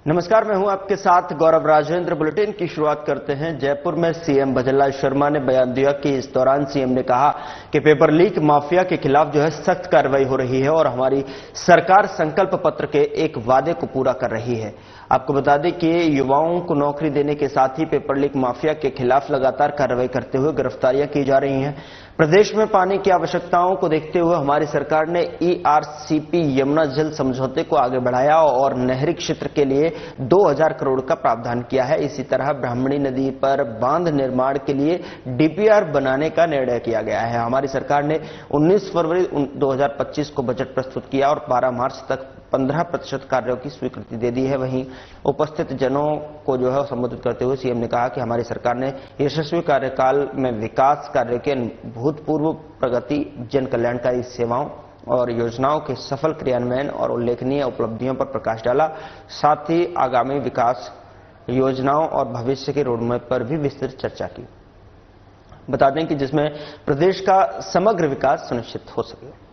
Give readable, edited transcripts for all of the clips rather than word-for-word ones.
नमस्कार, मैं हूं आपके साथ गौरव राजेंद्र। बुलेटिन की शुरुआत करते हैं। जयपुर में सीएम भजनलाल शर्मा ने बयान दिया कि इस दौरान सीएम ने कहा कि पेपर लीक माफिया के खिलाफ सख्त कार्रवाई हो रही है और हमारी सरकार संकल्प पत्र के एक वादे को पूरा कर रही है। आपको बता दें कि युवाओं को नौकरी देने के साथ ही पेपर लीक माफिया के खिलाफ लगातार कार्रवाई करते हुए गिरफ्तारियां की जा रही हैं। प्रदेश में पानी की आवश्यकताओं को देखते हुए हमारी सरकार ने ईआरसीपी यमुना जल समझौते को आगे बढ़ाया और नहरी क्षेत्र के लिए 2000 करोड़ का प्रावधान किया है। इसी तरह ब्राह्मणी नदी पर बांध निर्माण के लिए डीपीआर बनाने का निर्णय किया गया है। हमारी सरकार ने 19 फरवरी 2025 को बजट प्रस्तुत किया और 12 मार्च तक 15% कार्यों की स्वीकृति दे दी है। वहीं उपस्थित जनों को संबोधित करते हुए सीएम ने कहा कि हमारी सरकार ने यशस्वी कार्यकाल में विकास कार्य के भूतपूर्व प्रगति, जन कल्याणकारी सेवाओं और योजनाओं के सफल क्रियान्वयन और उल्लेखनीय उपलब्धियों पर प्रकाश डाला। साथ ही आगामी विकास योजनाओं और भविष्य के रोडमैप पर भी विस्तृत चर्चा की। बता दें कि जिसमें प्रदेश का समग्र विकास सुनिश्चित हो सके।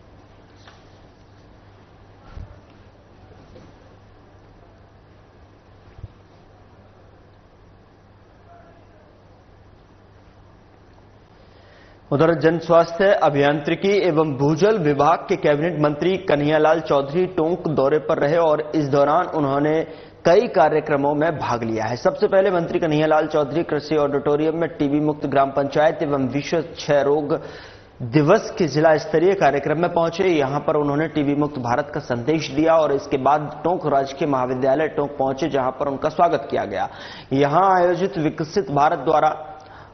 उधर जन स्वास्थ्य अभियांत्रिकी एवं भूजल विभाग के कैबिनेट मंत्री कन्हैयालाल चौधरी टोंक दौरे पर रहे और इस दौरान उन्होंने कई कार्यक्रमों में भाग लिया है। सबसे पहले मंत्री कन्हैयालाल चौधरी कृषि ऑडिटोरियम में टीबी मुक्त ग्राम पंचायत एवं विश्व क्षय रोग दिवस के जिला स्तरीय कार्यक्रम में पहुंचे। यहां पर उन्होंने टीबी मुक्त भारत का संदेश दिया और इसके बाद टोंक राजकीय महाविद्यालय टोंक पहुंचे, जहां पर उनका स्वागत किया गया। यहां आयोजित विकसित भारत द्वारा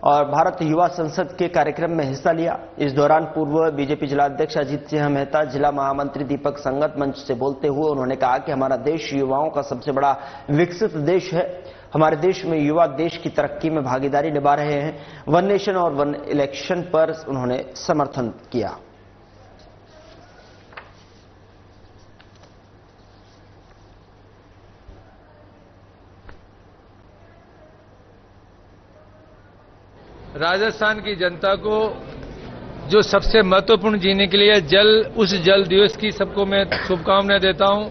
और भारत युवा संसद के कार्यक्रम में हिस्सा लिया। इस दौरान पूर्व बीजेपी जिलाध्यक्ष अजीत सिंह मेहता, जिला महामंत्री दीपक संगत मंच से बोलते हुए उन्होंने कहा कि हमारा देश युवाओं का सबसे बड़ा विकसित देश है। हमारे देश में युवा देश की तरक्की में भागीदारी निभा रहे हैं। वन नेशन और वन इलेक्शन पर उन्होंने समर्थन किया। राजस्थान की जनता को जो सबसे महत्वपूर्ण जीने के लिए उस जल दिवस की सबको मैं शुभकामनाएं देता हूं,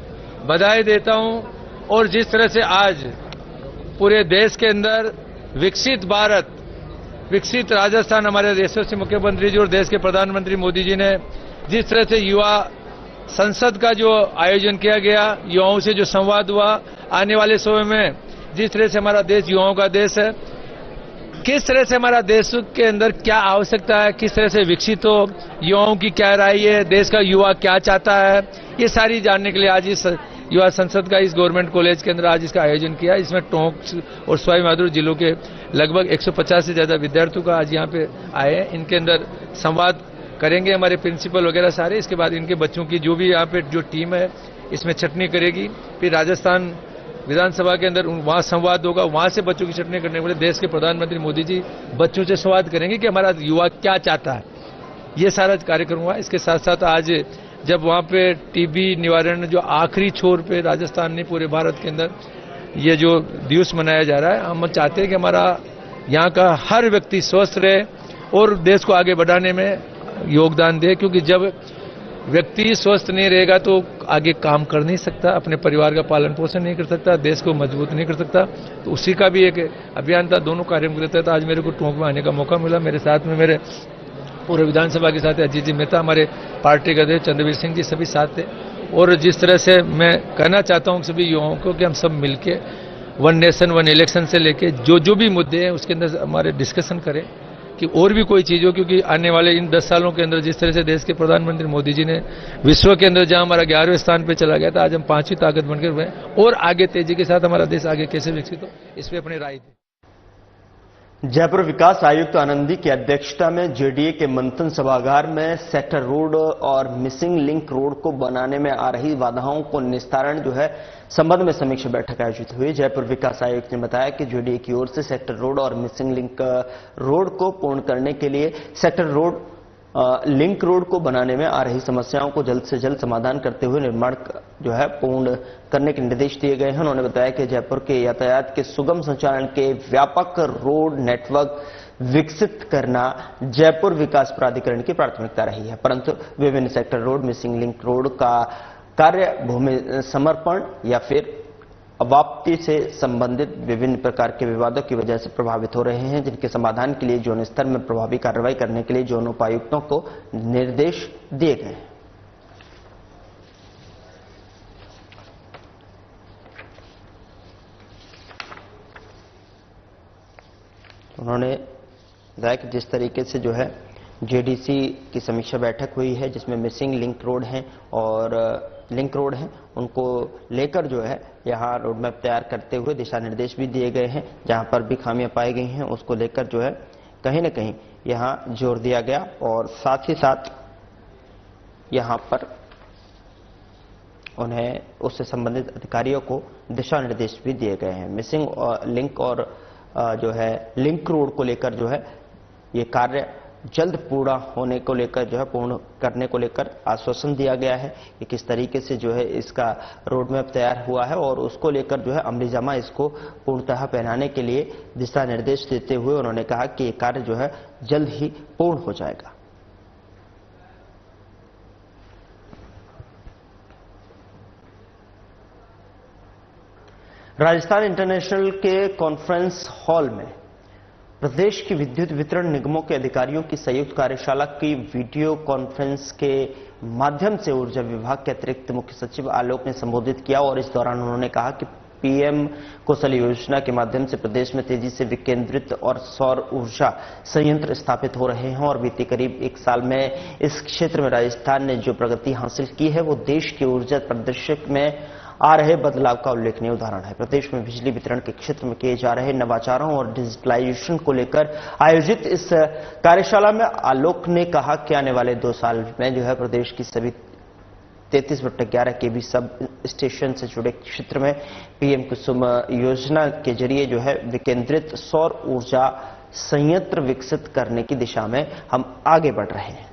बधाई देता हूं। और जिस तरह से आज पूरे देश के अंदर विकसित भारत, विकसित राजस्थान हमारे यशस्वी मुख्यमंत्री जी और देश के प्रधानमंत्री मोदी जी ने जिस तरह से युवा संसद का जो आयोजन किया गया, युवाओं से जो संवाद हुआ, आने वाले समय में जिस तरह से हमारा देश युवाओं का देश है, किस तरह से हमारा देश के अंदर क्या आवश्यकता है, किस तरह से विकसित हो, युवाओं की क्या राय है, देश का युवा क्या चाहता है, ये सारी जानने के लिए आज इस युवा संसद का इस गवर्नमेंट कॉलेज के अंदर आज इसका आयोजन किया। इसमें टोंक और सवाई माधोपुर जिलों के लगभग 150 से ज्यादा विद्यार्थियों का आज यहाँ पे आए हैं। इनके अंदर संवाद करेंगे हमारे प्रिंसिपल वगैरह सारे। इसके बाद इनके बच्चों की जो भी यहाँ पे जो टीम है इसमें छटनी करेगी। फिर राजस्थान विधानसभा के अंदर वहां संवाद होगा, वहां से बच्चों की छटनी करने के लिए देश के प्रधानमंत्री मोदी जी बच्चों से संवाद करेंगे कि हमारा युवा क्या चाहता है। ये सारा कार्यक्रम हुआ। इसके साथ साथ आज जब वहां पे टीबी निवारण जो आखिरी छोर पे राजस्थान ने पूरे भारत के अंदर ये जो दिवस मनाया जा रहा है, हम चाहते हैं कि हमारा यहाँ का हर व्यक्ति स्वस्थ रहे और देश को आगे बढ़ाने में योगदान दे, क्योंकि जब व्यक्ति स्वस्थ नहीं रहेगा तो आगे काम कर नहीं सकता, अपने परिवार का पालन पोषण नहीं कर सकता, देश को मजबूत नहीं कर सकता। तो उसी का भी एक अभियान था। दोनों कार्यक्रम के तहत आज मेरे को टोंक में आने का मौका मिला। मेरे साथ में मेरे पूरे विधानसभा के साथ अजीत जी मेहता, हमारे पार्टी के अध्यक्ष चंद्रवीर सिंह जी, सभी साथ थे। और जिस तरह से मैं कहना चाहता हूँ सभी युवाओं को कि हम सब मिलके वन नेशन वन इलेक्शन से लेके जो भी मुद्दे हैं उसके अंदर हमारे डिस्कशन करें कि और भी कोई चीज हो, क्योंकि आने वाले इन 10 सालों के अंदर जिस तरह से देश के प्रधानमंत्री मोदी जी ने विश्व के अंदर जहां हमारा 11वें स्थान पे चला गया था, आज हम 5वीं ताकत बनकर हुए और आगे तेजी के साथ हमारा देश आगे कैसे विकसित हो, इस पर अपनी राय दी। जयपुर विकास आयुक्त आनंदी की अध्यक्षता में जेडीए के मंथन सभागार में सेक्टर रोड और मिसिंग लिंक रोड को बनाने में आ रही बाधाओं को निस्तारण संबंध में समीक्षा बैठक आयोजित हुई। जयपुर विकास आयुक्त ने बताया कि जेडीए की ओर से सेक्टर रोड और मिसिंग लिंक रोड को पूर्ण करने के लिए सेक्टर रोड लिंक रोड को बनाने में आ रही समस्याओं को जल्द से जल्द समाधान करते हुए निर्माण पूर्ण करने के निर्देश दिए गए हैं। उन्होंने बताया कि जयपुर के यातायात के सुगम संचालन के व्यापक रोड नेटवर्क विकसित करना जयपुर विकास प्राधिकरण की प्राथमिकता रही है, परंतु विभिन्न sector road missing link road का कार्य भूमि समर्पण या फिर अवाप्ति से संबंधित विभिन्न प्रकार के विवादों की वजह से प्रभावित हो रहे हैं, जिनके समाधान के लिए जोन स्तर में प्रभावी कार्रवाई करने के लिए जोन उपायुक्तों को निर्देश दिए गए हैं। उन्होंने बताया कि जिस तरीके से जो है जेडीसी की समीक्षा बैठक हुई है, जिसमें मिसिंग लिंक रोड हैं और लिंक रोड हैं, उनको लेकर जो है यहाँ रोड मैप तैयार करते हुए दिशा निर्देश भी दिए गए हैं। जहां पर भी खामियां पाई गई हैं उसको लेकर जो है कहीं न कहीं यहाँ जोर दिया गया और साथ ही साथ यहाँ पर उन्हें उससे संबंधित अधिकारियों को दिशा निर्देश भी दिए गए हैं। मिसिंग लिंक और जो है लिंक रोड को लेकर जो है ये कार्य जल्द पूरा होने को लेकर जो है पूर्ण करने को लेकर आश्वासन दिया गया है कि किस तरीके से जो है इसका रोड मैप तैयार हुआ है और उसको लेकर जो है अमलीजामा इसको पूर्णतः पहनाने के लिए दिशा निर्देश देते हुए उन्होंने कहा कि ये कार्य जो है जल्द ही पूर्ण हो जाएगा। राजस्थान इंटरनेशनल के कॉन्फ्रेंस हॉल में प्रदेश की विद्युत वितरण निगमों के अधिकारियों की संयुक्त कार्यशाला की वीडियो कॉन्फ्रेंस के माध्यम से ऊर्जा विभाग के अतिरिक्त मुख्य सचिव आलोक ने संबोधित किया और इस दौरान उन्होंने कहा कि पीएम कौशल योजना के माध्यम से प्रदेश में तेजी से विकेंद्रित और सौर ऊर्जा संयंत्र स्थापित हो रहे हैं और बीते करीब 1 साल में इस क्षेत्र में राजस्थान ने जो प्रगति हासिल की है वो देश के ऊर्जा परिदृश्य में आ रहे बदलाव का उल्लेखनीय उदाहरण है। प्रदेश में बिजली वितरण के क्षेत्र में किए जा रहे नवाचारों और डिजिटलाइजेशन को लेकर आयोजित इस कार्यशाला में आलोक ने कहा कि आने वाले 2 साल में जो है प्रदेश की सभी 33/11 केवी सब स्टेशन से जुड़े क्षेत्र में पीएम कुसुम योजना के जरिए जो है विकेंद्रित सौर ऊर्जा संयंत्र विकसित करने की दिशा में हम आगे बढ़ रहे हैं।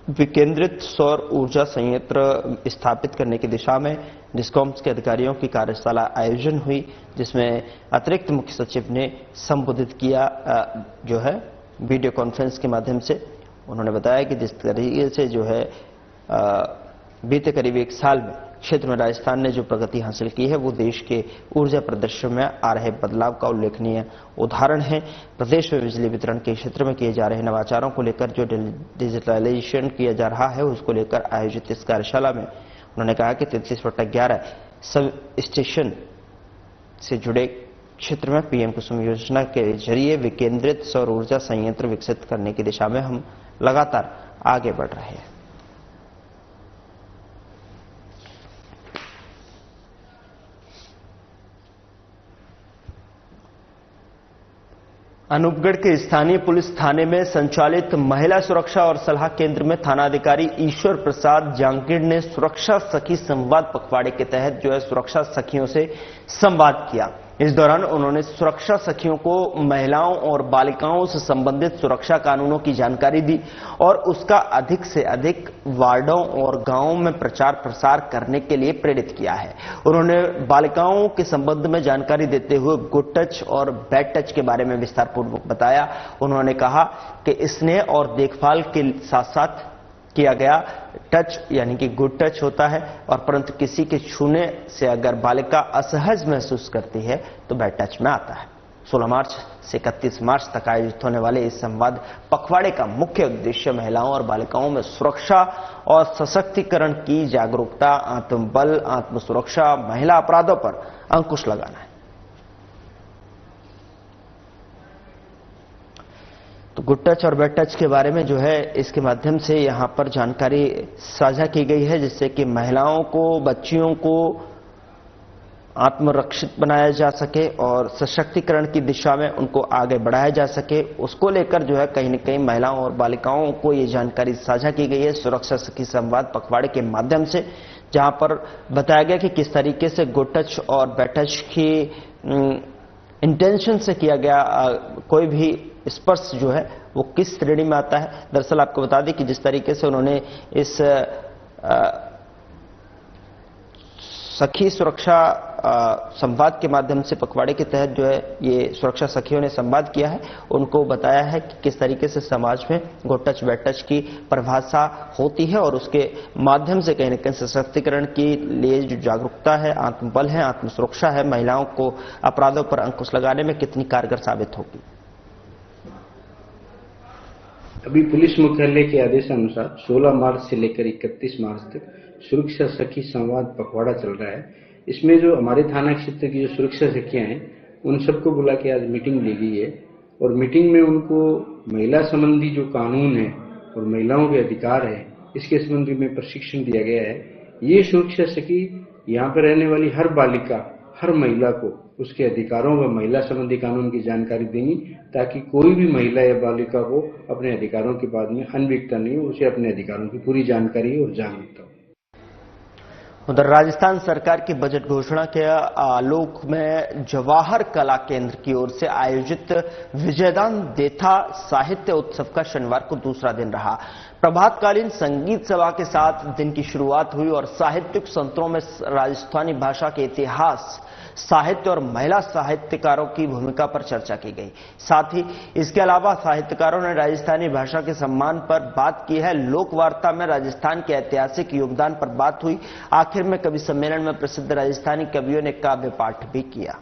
विकेंद्रित सौर ऊर्जा संयंत्र स्थापित करने की दिशा में डिस्कॉम्स के अधिकारियों की कार्यशाला आयोजन हुई, जिसमें अतिरिक्त मुख्य सचिव ने संबोधित किया जो है वीडियो कॉन्फ्रेंस के माध्यम से। उन्होंने बताया कि जिस तरीके से जो है बीते करीब 1 साल में क्षेत्र में राजस्थान ने जो प्रगति हासिल की है वो देश के ऊर्जा परिदृश्य में आ रहे बदलाव का उल्लेखनीय उदाहरण है। प्रदेश में बिजली वितरण के क्षेत्र में किए जा रहे नवाचारों को लेकर जो डिजिटलाइजेशन किया जा रहा है उसको लेकर आयोजित इस कार्यशाला में उन्होंने कहा कि 33/11 सब स्टेशन से जुड़े क्षेत्र में पीएम कुसुम योजना के जरिए विकेंद्रित सौर ऊर्जा संयंत्र विकसित करने की दिशा में हम लगातार आगे बढ़ रहे हैं। अनूपगढ़ के स्थानीय पुलिस थाने में संचालित महिला सुरक्षा और सलाह केंद्र में थानाधिकारी ईश्वर प्रसाद जांगीर ने सुरक्षा सखी संवाद पखवाड़े के तहत जो है सुरक्षा सखियों से संवाद किया। इस दौरान उन्होंने सुरक्षा सखियों को महिलाओं और बालिकाओं से संबंधित सुरक्षा कानूनों की जानकारी दी और उसका अधिक से अधिक वार्डों और गांवों में प्रचार प्रसार करने के लिए प्रेरित किया है। उन्होंने बालिकाओं के संबंध में जानकारी देते हुए गुड टच और बैड टच के बारे में विस्तार पूर्वक बताया। उन्होंने कहा कि स्नेह और देखभाल के साथ साथ किया गया टच यानी कि गुड टच होता है और परंतु किसी के छूने से अगर बालिका असहज महसूस करती है तो बैड टच में आता है। 16 मार्च से 31 मार्च तक आयोजित होने वाले इस संवाद पखवाड़े का मुख्य उद्देश्य महिलाओं और बालिकाओं में सुरक्षा और सशक्तिकरण की जागरूकता, आत्मबल, आत्मसुरक्षा, महिला अपराधों पर अंकुश लगाना है। तो गुड टच और बैड टच के बारे में जो है इसके माध्यम से यहां पर जानकारी साझा की गई है, जिससे कि महिलाओं को, बच्चियों को आत्मरक्षित बनाया जा सके और सशक्तिकरण की दिशा में उनको आगे बढ़ाया जा सके। उसको लेकर जो है कहीं न कहीं महिलाओं और बालिकाओं को ये जानकारी साझा की गई है सुरक्षा सखी संवाद पखवाड़े के माध्यम से, जहां पर बताया गया कि किस तरीके से गुड टच और बैड टच की इंटेंशन से किया गया कोई भी स्पर्श जो है वो किस श्रेणी में आता है। दरअसल आपको बता दें कि जिस तरीके से उन्होंने इस सखी सुरक्षा संवाद के माध्यम से पखवाड़े के तहत जो है ये सुरक्षा सखियों ने संवाद किया है। उनको बताया है कि किस तरीके से समाज में गुड टच बैड टच की परिभाषा होती है और उसके माध्यम से कहीं न कहीं सशक्तिकरण के लिए जो जागरूकता है, आत्मबल है, आत्म सुरक्षा है, महिलाओं को अपराधों पर अंकुश लगाने में कितनी कारगर साबित होगी। अभी पुलिस मुख्यालय के आदेशानुसार 16 मार्च से लेकर 31 मार्च तक सुरक्षा सखी संवाद पखवाड़ा चल रहा है। इसमें जो हमारे थाना क्षेत्र की जो सुरक्षा सखियां हैं उन सबको बुला के आज मीटिंग ली गई है और मीटिंग में उनको महिला संबंधी जो कानून है और महिलाओं के अधिकार है इसके संबंध में प्रशिक्षण दिया गया है। ये सुरक्षा सखी यहाँ पर रहने वाली हर बालिका, हर महिला को उसके अधिकारों व महिला संबंधी कानून की जानकारी देंगी ताकि कोई भी महिला या बालिका को अपने अधिकारों के बाद में अनभिज्ञता नहीं हो, उसे अपने अधिकारों की पूरी जानकारी और जागरूकता हो। उधर राजस्थान सरकार की बजट घोषणा के आलोक में जवाहर कला केंद्र की ओर से आयोजित विजयदान देथा साहित्य उत्सव का शनिवार को दूसरा दिन रहा। प्रभातकालीन संगीत सभा के साथ दिन की शुरुआत हुई और साहित्यिक संतरों में राजस्थानी भाषा के इतिहास, साहित्य और महिला साहित्यकारों की भूमिका पर चर्चा की गई। साथ ही इसके अलावा साहित्यकारों ने राजस्थानी भाषा के सम्मान पर बात की है। लोक वार्ता में राजस्थान के ऐतिहासिक योगदान पर बात हुई। आखिर में कवि सम्मेलन में प्रसिद्ध राजस्थानी कवियों ने काव्य पाठ भी किया।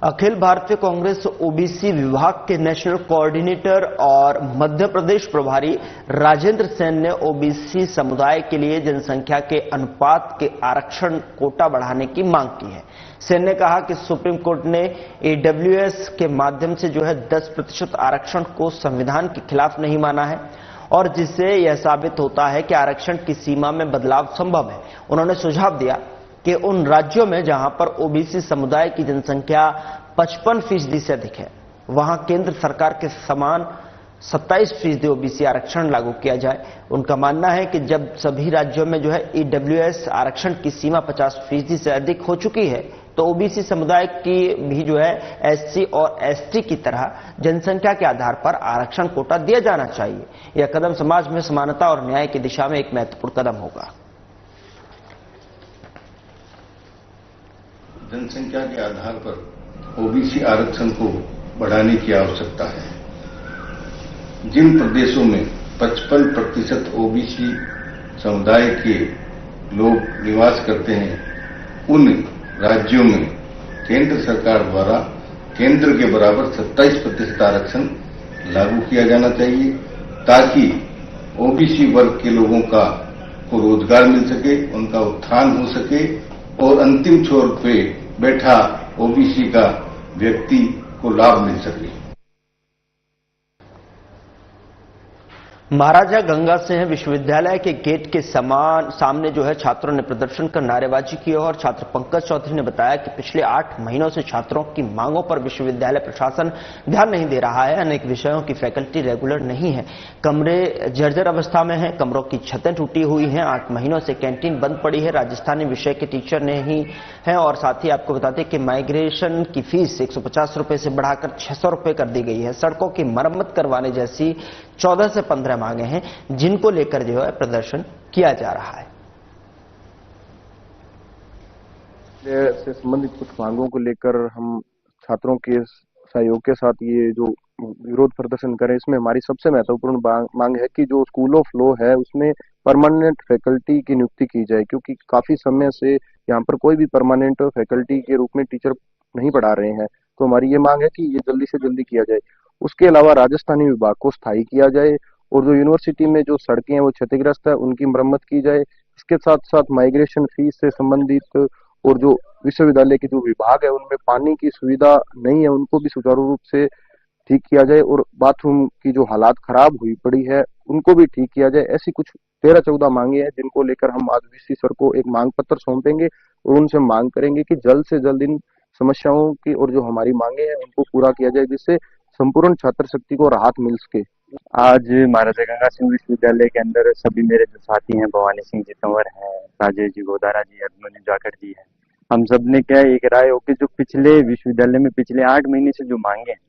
अखिल भारतीय कांग्रेस ओबीसी विभाग के नेशनल कोऑर्डिनेटर और मध्य प्रदेश प्रभारी राजेंद्र सेन ने ओबीसी समुदाय के लिए जनसंख्या के अनुपात के आरक्षण कोटा बढ़ाने की मांग की है। सेन ने कहा कि सुप्रीम कोर्ट ने ईडब्ल्यूएस के माध्यम से जो है 10% आरक्षण को संविधान के खिलाफ नहीं माना है और जिससे यह साबित होता है कि आरक्षण की सीमा में बदलाव संभव है। उन्होंने सुझाव दिया कि उन राज्यों में जहां पर ओबीसी समुदाय की जनसंख्या 55% से अधिक है, वहां केंद्र सरकार के समान 27% ओबीसी आरक्षण लागू किया जाए। उनका मानना है कि जब सभी राज्यों में जो है ईडब्ल्यूएस आरक्षण की सीमा 50% से अधिक हो चुकी है तो ओबीसी समुदाय की भी जो है एससी और एसटी की तरह जनसंख्या के आधार पर आरक्षण कोटा दिया जाना चाहिए। यह कदम समाज में समानता और न्याय की दिशा में एक महत्वपूर्ण कदम होगा। जनसंख्या के आधार पर ओबीसी आरक्षण को बढ़ाने की आवश्यकता है। जिन प्रदेशों में 55% ओबीसी समुदाय के लोग निवास करते हैं, उन राज्यों में केंद्र सरकार द्वारा केंद्र के बराबर 27% आरक्षण लागू किया जाना चाहिए ताकि ओबीसी वर्ग के लोगों को रोजगार मिल सके, उनका उत्थान हो सके और अंतिम छोर पे बैठा ओबीसी का व्यक्ति को लाभ मिल सके। महाराजा गंगा सिंह विश्वविद्यालय के गेट के सामने जो है छात्रों ने प्रदर्शन कर नारेबाजी की और छात्र पंकज चौधरी ने बताया कि पिछले 8 महीनों से छात्रों की मांगों पर विश्वविद्यालय प्रशासन ध्यान नहीं दे रहा है। अनेक विषयों की फैकल्टी रेगुलर नहीं है, कमरे जर्जर अवस्था में हैं, कमरों की छतें टूटी हुई हैं, 8 महीनों से कैंटीन बंद पड़ी है, राजस्थानी विषय के टीचर नहीं हैं और साथ ही आपको बता दें कि माइग्रेशन की फीस 150 रुपए से बढ़ाकर 600 रुपए कर दी गई है। सड़कों की मरम्मत करवाने जैसी 14 से 15 मांगे हैं जिनको लेकर जो है प्रदर्शन किया जा रहा है। से संबंधित कुछ मांगों को लेकर हम छात्रों के सहयोग के साथ ये जो विरोध प्रदर्शन करें, इसमें हमारी सबसे महत्वपूर्ण मांग है कि जो स्कूल ऑफ लॉ है उसमें परमानेंट फैकल्टी की नियुक्ति की जाए, क्योंकि काफी समय से यहाँ पर कोई भी परमानेंट फैकल्टी के रूप में टीचर नहीं पढ़ा रहे हैं। तो हमारी ये मांग है कि ये जल्दी से जल्दी किया जाए। उसके अलावा राजस्थानी विभाग को स्थायी किया जाए और जो यूनिवर्सिटी में जो सड़कें हैं वो क्षतिग्रस्त है उनकी मरम्मत की जाए। इसके साथ साथ माइग्रेशन फीस से संबंधित और जो विश्वविद्यालय के जो विभाग है उनमें पानी की सुविधा नहीं है उनको भी सुचारू रूप से ठीक किया जाए और बाथरूम की जो हालात खराब हुई पड़ी है उनको भी ठीक किया जाए। ऐसी कुछ 13-14 मांगे हैं जिनको लेकर हम आज वीसी सर को एक मांग पत्र सौंपेंगे और उनसे मांग करेंगे कि जल्द से जल्द इन समस्याओं की और जो हमारी मांगे हैं उनको पूरा किया जाए, जिससे संपूर्ण छात्र शक्ति को राहत मिल सके। आज महाराजा गंगा सिंह विश्वविद्यालय के अंदर सभी मेरे जो साथी हैं, भवानी सिंह जी तंवर हैं, राजेश जी गोदारा जी, अभिमन्यु जाखड़ जी हैं, हम सब ने क्या एक राय हो कि जो पिछले विश्वविद्यालय में पिछले 8 महीने से जो मांगे हैं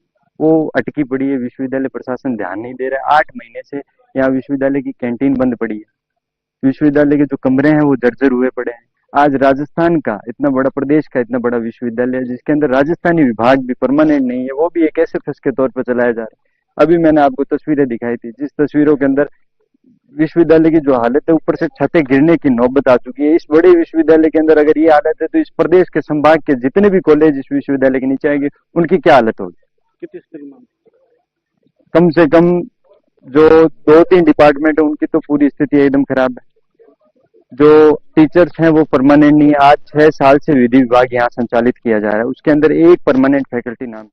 वो अटकी पड़ी है। विश्वविद्यालय प्रशासन ध्यान नहीं दे रहा है। 8 महीने से यहाँ विश्वविद्यालय की कैंटीन बंद पड़ी है। विश्वविद्यालय के जो कमरे हैं वो जर्जर हुए पड़े हैं। आज राजस्थान का इतना बड़ा, प्रदेश का इतना बड़ा विश्वविद्यालय है जिसके अंदर राजस्थानी विभाग भी परमानेंट नहीं है, वो भी एक एसएफएस के तौर पर चलाया जा रहा है। अभी मैंने आपको तस्वीरें दिखाई थी, जिस तस्वीरों के अंदर विश्वविद्यालय की जो हालत है, ऊपर से छतें गिरने की नौबत आ चुकी है। इस बड़े विश्वविद्यालय के अंदर अगर ये हालत है तो इस प्रदेश के संभाग के जितने भी कॉलेज इस विश्वविद्यालय के नीचे आएंगे उनकी क्या हालत होगी। कितनी स्थिति मांग? कम से कम जो 2-3 डिपार्टमेंट है उनकी तो पूरी स्थिति एकदम खराब है। जो टीचर्स हैं वो परमानेंट नहीं है। आज 6 साल से विधि विभाग यहाँ संचालित किया जा रहा है, उसके अंदर एक परमानेंट फैकल्टी नाम।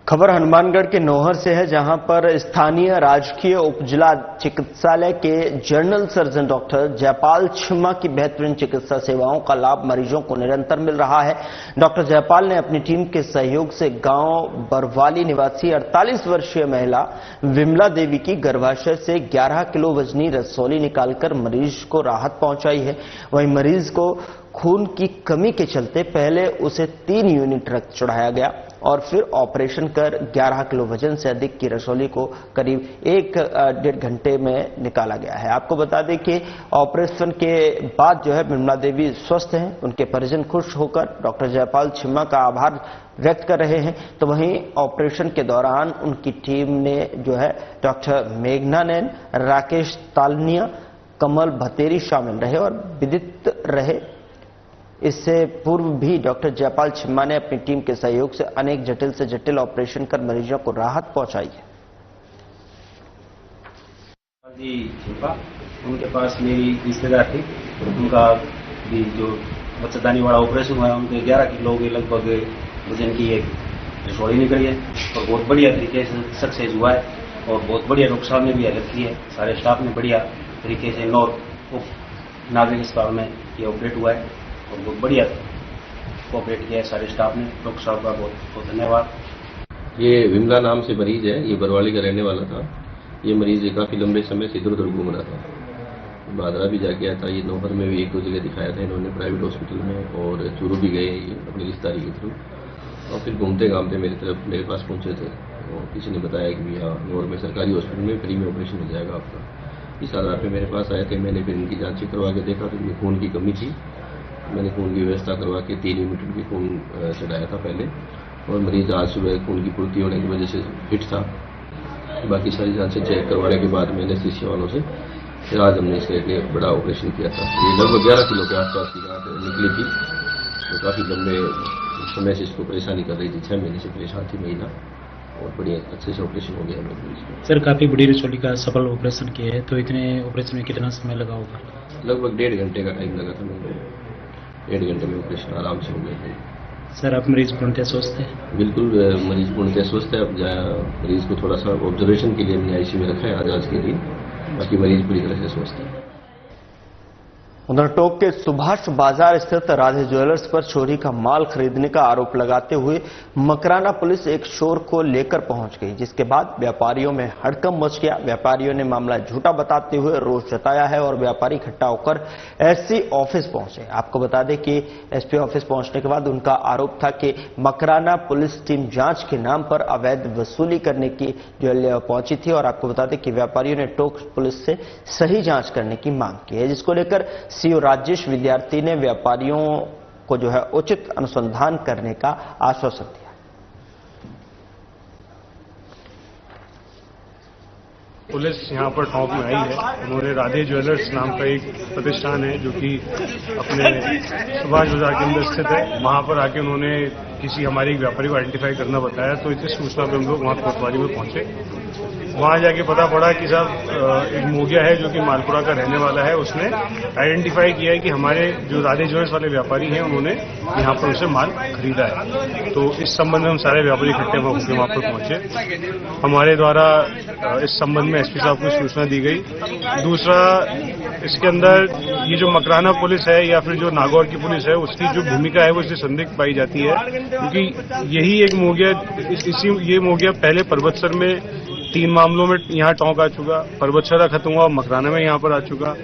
खबर हनुमानगढ़ के नौहर से है, जहां पर स्थानीय राजकीय उपजिला चिकित्सालय के जनरल सर्जन डॉक्टर जयपाल छिम्मा की बेहतरीन चिकित्सा सेवाओं का लाभ मरीजों को निरंतर मिल रहा है। डॉक्टर जयपाल ने अपनी टीम के सहयोग से गांव बरवाली निवासी 48 वर्षीय महिला विमला देवी की गर्भाशय से 11 किलो वजनी रसौली निकालकर मरीज को राहत पहुंचाई है। वहीं मरीज को खून की कमी के चलते पहले उसे 3 यूनिट रक्त चढ़ाया गया और फिर ऑपरेशन कर 11 किलो वजन से अधिक की रसौली को करीब 1-1.5 घंटे में निकाला गया है। आपको बता दें कि ऑपरेशन के बाद जो है विमला देवी स्वस्थ हैं। उनके परिजन खुश होकर डॉक्टर जयपाल छिम्मा का आभार व्यक्त कर रहे हैं। तो वहीं ऑपरेशन के दौरान उनकी टीम ने जो है डॉक्टर मेघना नैन, राकेश तालनिया, कमल भतेरी शामिल रहे और विदित रहे। इससे पूर्व भी डॉक्टर जयपाल छिम्मा ने अपनी टीम के सहयोग से अनेक जटिल से जटिल ऑपरेशन कर मरीजों को राहत पहुंचाई है। जी छिम्मा, उनके पास मेरी रिश्तेदार थी, उनका भी जो बच्चेदानी वाला ऑपरेशन हुआ है, उनके 11 किलो के लगभग वजन की एक रसौली निकली है और बहुत बढ़िया तरीके से सक्सेस हुआ है और बहुत बढ़िया डॉक्टर साहब ने भी हेल्प की है। सारे स्टाफ ने बढ़िया तरीके से नागरिक अस्पताल में ये ऑपरेट हुआ है और बहुत बढ़िया कोऑपरेट किया है सारे स्टाफ ने। डॉक्टर साहब का बहुत बहुत धन्यवाद। ये विमला नाम से मरीज है, ये बरवाली का रहने वाला था। ये मरीज काफी लंबे समय से इधर उधर घूम रहा था। भादरा भी जाके आया था, ये नौहर में भी 1-2 जगह दिखाया था इन्होंने प्राइवेट हॉस्पिटल में, और चूरू भी गए ये अपनी रिश्तेदारी के थ्रू, और फिर घूमते घामते मेरे पास पहुंचे थे और किसी ने बताया कि भैया नौहर में सरकारी हॉस्पिटल में फ्री में ऑपरेशन हो जाएगा आपका। इस आधार पर मेरे पास आए थे। मैंने फिर इनकी जांच करवा के देखा तो इनमें खून की कमी थी। मैंने खून की व्यवस्था करवा के 3 यूनिट की खून चढ़ाया था पहले, और मरीज आज सुबह खून की पूर्ति होने की वजह से फिट था। बाकी सारी जांचें चेक करवाने के बाद में एनेस्थीसिया वालों से फिर आज हमने इसका एक बड़ा ऑपरेशन किया था। ये लगभग 11 किलो के आसपास की जांच निकली थी, तो काफ़ी लंबे समय से इसको परेशानी कर रही थी। 6 महीने से परेशान थी महिला, और बढ़िया अच्छे से ऑपरेशन हो गया मेरे। सर, काफ़ी बड़ी रसौली का सफल ऑपरेशन किया है, तो इतने ऑपरेशन में कितना समय लगा होगा? लगभग 1.5 घंटे का टाइम लगा था मेरे को। 1.5 घंटे में ऑपरेशन आराम से हो गया। सर, आप मरीज पूर्णतः स्वस्थ है? बिल्कुल, मरीज पूर्णतः स्वस्थ है। अब मरीज को थोड़ा सा ऑब्जर्वेशन के लिए हमने आईसीयू में रखा है आज के लिए, बाकी मरीज पूरी तरह से स्वस्थ है। उधर टोंक के सुभाष बाजार स्थित राधे ज्वेलर्स पर चोरी का माल खरीदने का आरोप लगाते हुए मकराना पुलिस एक चोर को लेकर पहुंच गई, जिसके बाद व्यापारियों में हड़कंप मच गया। व्यापारियों ने मामला झूठा बताते हुए रोष जताया है और व्यापारी इकट्ठा होकर एसपी ऑफिस पहुंचे। आपको बता दें कि एसपी ऑफिस पहुंचने के बाद उनका आरोप था कि मकराना पुलिस टीम जांच के नाम पर अवैध वसूली करने की जो पहुंची थी, और आपको बता दें कि व्यापारियों ने टोंक पुलिस से सही जांच करने की मांग की है, जिसको लेकर सीओ राजेश विद्यार्थी ने व्यापारियों को जो है उचित अनुसंधान करने का आश्वासन दिया। पुलिस यहाँ पर टोंक में आई है। उन्होंने राधे ज्वेलर्स नाम का एक प्रतिष्ठान है जो कि अपने सुभाष बाजार के अंदर स्थित है, वहाँ पर आके उन्होंने किसी हमारे एक व्यापारी को आइडेंटिफाई करना बताया। तो इस सूचना पर हम लोग वहाँ कोतवाली में पहुंचे। वहाँ जाके पता पड़ा कि साहब एक मोगिया है जो कि मालपुरा का रहने वाला है, उसने आइडेंटिफाई किया है कि हमारे जो राधे ज्वेलर्स वाले व्यापारी हैं उन्होंने यहाँ पर उसे माल खरीदा है। तो इस संबंध में हम सारे व्यापारी इकट्ठे होकर वहाँ पर पहुंचे। हमारे द्वारा इस संबंध में एसपी साहब को सूचना दी गई। दूसरा, इसके अंदर ये जो मकराना पुलिस है या फिर जो नागौर की पुलिस है, उसकी जो भूमिका है वो इससे संदिग्ध पाई जाती है, क्योंकि यही एक मोगिया ये मोगिया पहले परबतसर में 3 मामलों में यहाँ टोंक आ चुका, परबतसर खत्म हुआ, मकराना में यहाँ पर आ चुका।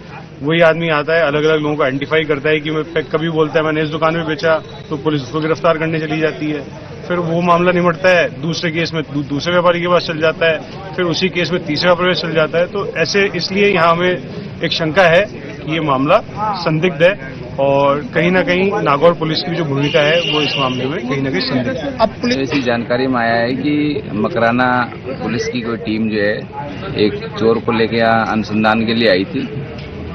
वही आदमी आता है, अलग अलग लोगों को आइडेंटिफाई करता है कि मैं कभी बोलता है मैंने इस दुकान में बेचा, तो पुलिस उसको गिरफ्तार करने चली जाती है। फिर वो मामला निमटता है, दूसरे केस में दूसरे व्यापारी के पास चल जाता है, फिर उसी केस में तीसरा व्यापारी चल जाता है। तो ऐसे इसलिए यहाँ हमें एक शंका है कि ये मामला संदिग्ध है और कहीं ना कहीं नागौर पुलिस की जो भूमिका है वो इस मामले में कहीं ना कहीं संदिग्ध है। अब पुलिस ऐसी जानकारी में आया है कि मकराना पुलिस की कोई टीम जो है एक चोर को लेके यहाँ अनुसंधान के लिए आई थी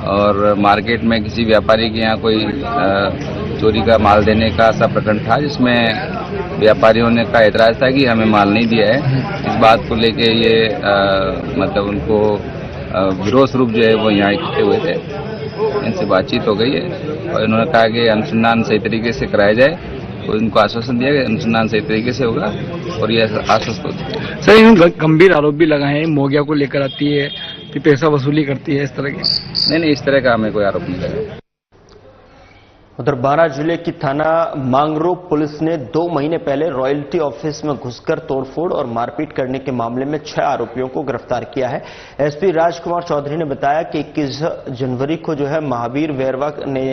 और मार्केट में किसी व्यापारी के यहाँ कोई चोरी का माल देने का ऐसा प्रकरण था, जिसमें व्यापारियों ने का एतराज था कि हमें माल नहीं दिया है। इस बात को लेके ये मतलब उनको विरोध स्वरूप जो है वो यहाँ इकट्ठे हुए थे। इनसे बातचीत हो गई है और इन्होंने कहा कि अनुसंधान सही तरीके से कराया जाए, तो इनको आश्वासन दिया कि अनुसंधान सही तरीके से होगा और ये आश्वस्त होते। सर, इन गंभीर आरोप भी लगाए हैं, मोगिया को लेकर आती है कि पैसा वसूली करती है, इस तरह के। नहीं, इस तरह का हमें कोई आरोप नहीं लगा। उधर बारां जिले की थाना मांगरो पुलिस ने 2 महीने पहले रॉयल्टी ऑफिस में घुसकर तोड़फोड़ और मारपीट करने के मामले में 6 आरोपियों को गिरफ्तार किया है। एसपी राजकुमार चौधरी ने बताया कि 21 जनवरी को जो है महावीर वैरवा ने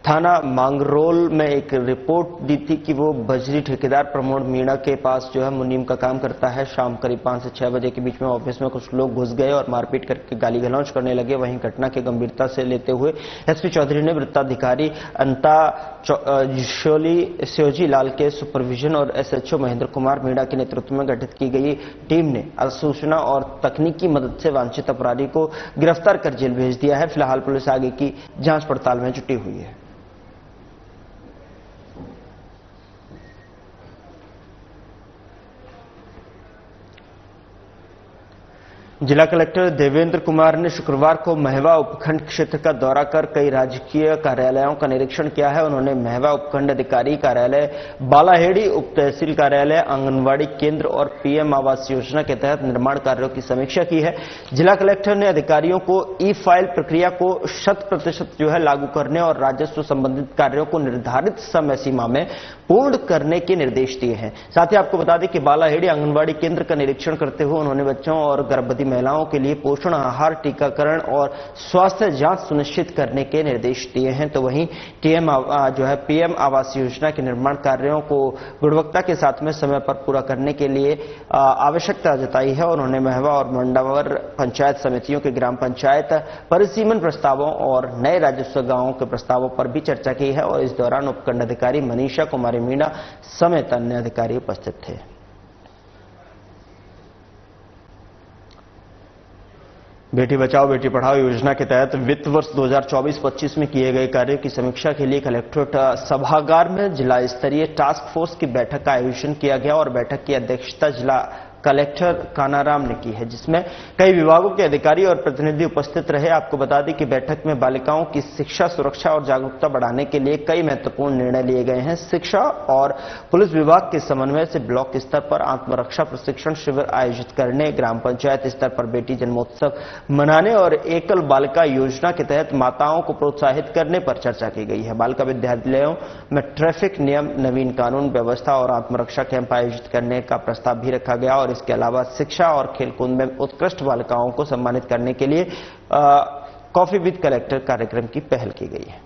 थाना मांगरोल में एक रिपोर्ट दी थी कि वो बजरी ठेकेदार प्रमोद मीणा के पास जो है मुनीम का काम करता है। शाम करीब 5 से 6 बजे के बीच में ऑफिस में कुछ लोग घुस गए और मारपीट करके गाली गलौज करने लगे। वहीं घटना की गंभीरता से लेते हुए एसपी चौधरी ने वृत्ताधिकारी अंता शिवजी लाल के सुपरविजन और एसएचओ महेंद्र कुमार मीणा के नेतृत्व में गठित की गई टीम ने सूचना और तकनीकी मदद से वांछित अपराधी को गिरफ्तार कर जेल भेज दिया है। फिलहाल पुलिस आगे की जांच पड़ताल में जुटी हुई है। जिला कलेक्टर देवेंद्र कुमार ने शुक्रवार को महवा उपखंड क्षेत्र का दौरा कर कई राजकीय कार्यालयों का निरीक्षण किया है। उन्होंने महवा उपखंड अधिकारी कार्यालय, बालाहेड़ी उप तहसील कार्यालय, आंगनवाड़ी केंद्र और पीएम आवास योजना के तहत निर्माण कार्यों की समीक्षा की है। जिला कलेक्टर ने अधिकारियों को ई फाइल प्रक्रिया को 100% जो है लागू करने और राजस्व संबंधित कार्यों को निर्धारित समय सीमा में पूर्ण करने के निर्देश दिए हैं। साथ ही आपको बता दें कि बालाहेड़ी आंगनवाड़ी केंद्र का निरीक्षण करते हुए उन्होंने बच्चों और गर्भवती महिलाओं के लिए पोषण आहार, टीकाकरण और स्वास्थ्य जांच सुनिश्चित करने के निर्देश दिए हैं। तो वहीं पीएम आवास योजना के निर्माण कार्यों को गुणवत्ता के साथ में समय पर पूरा करने के लिए आवश्यकता जताई है। उन्होंने महवा और मंडावर पंचायत समितियों के ग्राम पंचायत परिसीमन प्रस्तावों और नए राजस्व गांवों के प्रस्तावों पर भी चर्चा की है और इस दौरान उपखंड अधिकारी मनीषा कुमारी मीणा समेत अन्य अधिकारी उपस्थित थे। बेटी बचाओ बेटी पढ़ाओ योजना के तहत वित्त वर्ष 2024-25 में किए गए कार्यों की समीक्षा के लिए कलेक्ट्रेट सभागार में जिला स्तरीय टास्क फोर्स की बैठक का आयोजन किया गया और बैठक की अध्यक्षता जिला कलेक्टर कानाराम ने की है, जिसमें कई विभागों के अधिकारी और प्रतिनिधि उपस्थित रहे। आपको बता दें कि बैठक में बालिकाओं की शिक्षा, सुरक्षा और जागरूकता बढ़ाने के लिए कई महत्वपूर्ण निर्णय लिए गए हैं। शिक्षा और पुलिस विभाग के समन्वय से ब्लॉक स्तर पर आत्मरक्षा प्रशिक्षण शिविर आयोजित करने, ग्राम पंचायत स्तर पर बेटी जन्मोत्सव मनाने और एकल बालिका योजना के तहत माताओं को प्रोत्साहित करने पर चर्चा की गई है। बालिका विद्यालयों में ट्रैफिक नियम, नवीन कानून व्यवस्था और आत्मरक्षा कैंप आयोजित करने का प्रस्ताव भी रखा गया और इसके अलावा शिक्षा और खेलकूद में उत्कृष्ट बालिकाओं को सम्मानित करने के लिए कॉफी विद कलेक्टर कार्यक्रम की पहल की गई है।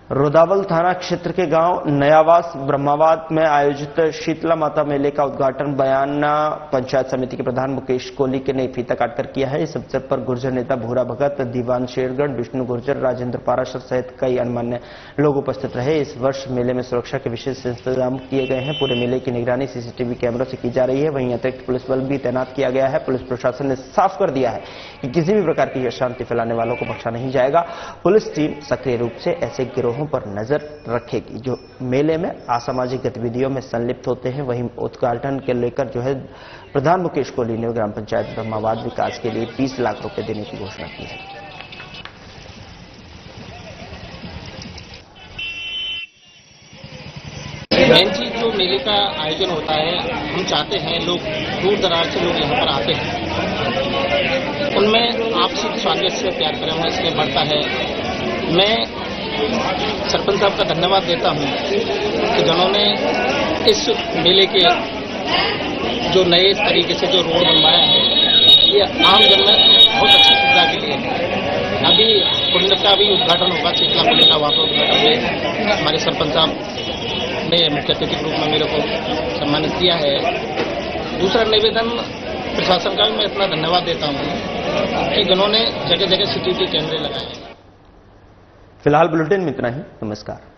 रोदावल थाना क्षेत्र के गांव नयावास ब्रह्मावाद में आयोजित शीतला माता मेले का उद्घाटन बयाना पंचायत समिति के प्रधान मुकेश कोहली के ने फीता काटकर किया है। इस अवसर पर गुर्जर नेता भूरा भगत, दीवान शेरगढ़, विष्णु गुर्जर, राजेंद्र पाराशर सहित कई अन्य लोग उपस्थित रहे। इस वर्ष मेले में सुरक्षा के विशेष इंतजाम किए गए हैं। पूरे मेले की निगरानी सीसीटीवी कैमरों से की जा रही है। वहीं अतिरिक्त पुलिस बल भी तैनात किया गया है। पुलिस प्रशासन ने साफ कर दिया है कि किसी भी प्रकार की अशांति फैलाने वालों को बख्शा नहीं जाएगा। पुलिस टीम सक्रिय रूप से ऐसे गिरोहों पर नजर रखेगी जो मेले में असामाजिक गतिविधियों में संलिप्त होते हैं। वहीं उद्घाटन के लेकर जो है प्रधान मुकेश कोहली ने ग्राम पंचायत ब्रह्मावाद विकास के लिए 20 लाख रुपए देने की घोषणा की है। मेन चीज जो मेले का आयोजन होता है, हम चाहते हैं लोग दूर दराज से लोग यहाँ पर आते हैं, उनमें आपसी स्वागत प्यार प्रेम इसमें बढ़ता है। मैं सरपंच साहब का धन्यवाद देता हूं कि जिन्होंने इस मेले के जो नए तरीके से जो रोड बनवाया है ये आम जन में बहुत अच्छी सुविधा के लिए है। अभी कुंड का भी उद्घाटन होगा, शीतला कुंड का वहाँ पर उद्घाटन में हमारे सरपंच साहब ने मुख्य अतिथि के रूप में मेरे को सम्मानित किया है। दूसरा निवेदन प्रशासन का भी मैं इतना धन्यवाद देता हूँ कि जिन्होंने जगह जगह सिक्योरिटी कैमरे लगाए हैं। फिलहाल बुलेटिन में इतना ही। नमस्कार।